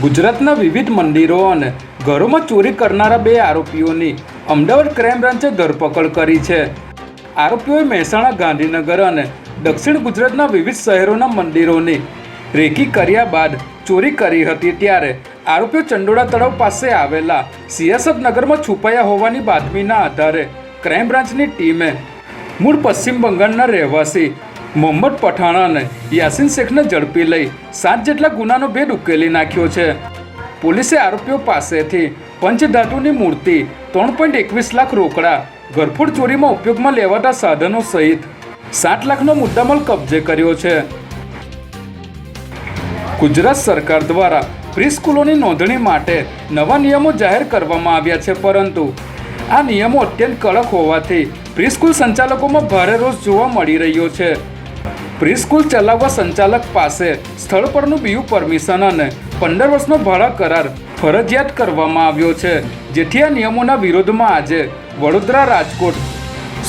ગુજરાતના વિવિધ મંદિરો અને ઘરોમાં ચોરી કરનારા બે આરોપીઓની અમદાવાદ ક્રાઇમ બ્રાન્ચે ધરપકડ કરી છે. આરોપીઓએ મહેસાણા, ગાંધીનગર અને દક્ષિણ ગુજરાતના વિવિધ શહેરોના મંદિરોની રેકી કર્યા બાદ ચોરી કરી હતી. ત્યારે આરોપીઓ ચંડોળા તળાવ પાસે આવેલા સિયાસત નગરમાં છુપાયા હોવાની બાતમીના આધારે ક્રાઇમ બ્રાન્ચની ટીમે મૂળ પશ્ચિમ બંગાળના રહેવાસી મોહમ્મદ પઠાણ અને યાસીન શેખને ઝડપી લઈ 7 જેટલા ગુનાનો ભેદ ઉકેલી નાખ્યો છે. પોલીસે આરોપીઓ પાસેથી પંચધાતુની મૂર્તિ, 3.21 લાખ રોકડા, ઘરફોડ ચોરીમાં ઉપયોગમાં લેવાતા સાધનો સહિત 7 લાખનો મુદ્દામાલ કબજે કર્યો છે. ગુજરાત સરકાર દ્વારા પ્રી સ્કૂલોની નોંધણી માટે નવા નિયમો જાહેર કરવામાં આવ્યા છે, પરંતુ આ નિયમો અત્યંત કડક હોવાથી પ્રી સ્કૂલ સંચાલકોમાં ભારે રોષ જોવા મળી રહ્યો છે. પ્રી સ્કૂલ ચલાવવા સંચાલક પાસે સ્થળ પરનું બીયુ પરમિશન અને 15 વર્ષનો ભાડા કરાર ફરજિયાત કરવામાં આવ્યો છે. જેથી આ નિયમોના વિરોધમાં આજે વડોદરા, રાજકોટ,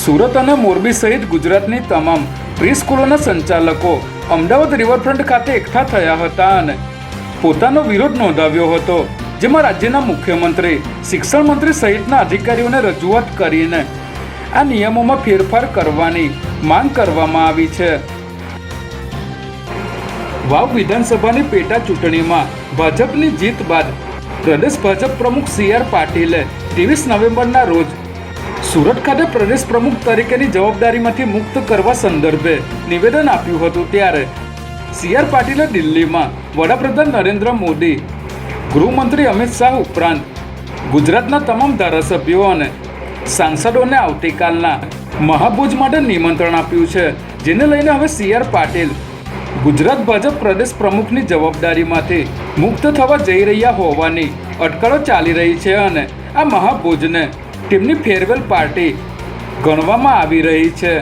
સુરત અને મોરબી સહિત ગુજરાતની તમામ પ્રી સ્કૂલોના સંચાલકો અમદાવાદ રિવરફ્રન્ટ ખાતે એકઠા થયા હતા અને પોતાનો વિરોધ નોંધાવ્યો હતો. જેમાં રાજ્યના મુખ્યમંત્રી, શિક્ષણ મંત્રી સહિતના અધિકારીઓને રજૂઆત કરીને આ નિયમોમાં ફેરફાર કરવાની માંગ કરવામાં આવી છે. વાવ વિધાનસભાની પેટા ચૂંટણીમાં ભાજપની જીત બાદ પ્રદેશ ભાજપ પ્રમુખ CR પાટીલે 23 નવેમ્બરના રોજ સુરત ખાતે પ્રદેશ પ્રમુખ તરીકેની જવાબદારીમાંથી મુક્ત કરવા સંદર્ભે નિવેદન આપ્યું હતું. ત્યારે CR પાટીલે દિલ્હીમાં વડાપ્રધાન નરેન્દ્ર મોદી, ગૃહમંત્રી અમિત શાહ ઉપરાંત ગુજરાતના તમામ ધારાસભ્યો અને સાંસદોને આવતીકાલના મહાભોજ માટે નિમંત્રણ આપ્યું છે. જેને લઈને હવે CR પાટીલ ગુજરાત ભાજપ પ્રદેશ પ્રમુખની જવાબદારીમાંથી મુક્ત થવા જઈ રહ્યા હોવાની અટકળો ચાલી રહી છે અને આ મહાભોજને તેમની ફેરવેલ પાર્ટી ગણવામાં આવી રહી છે.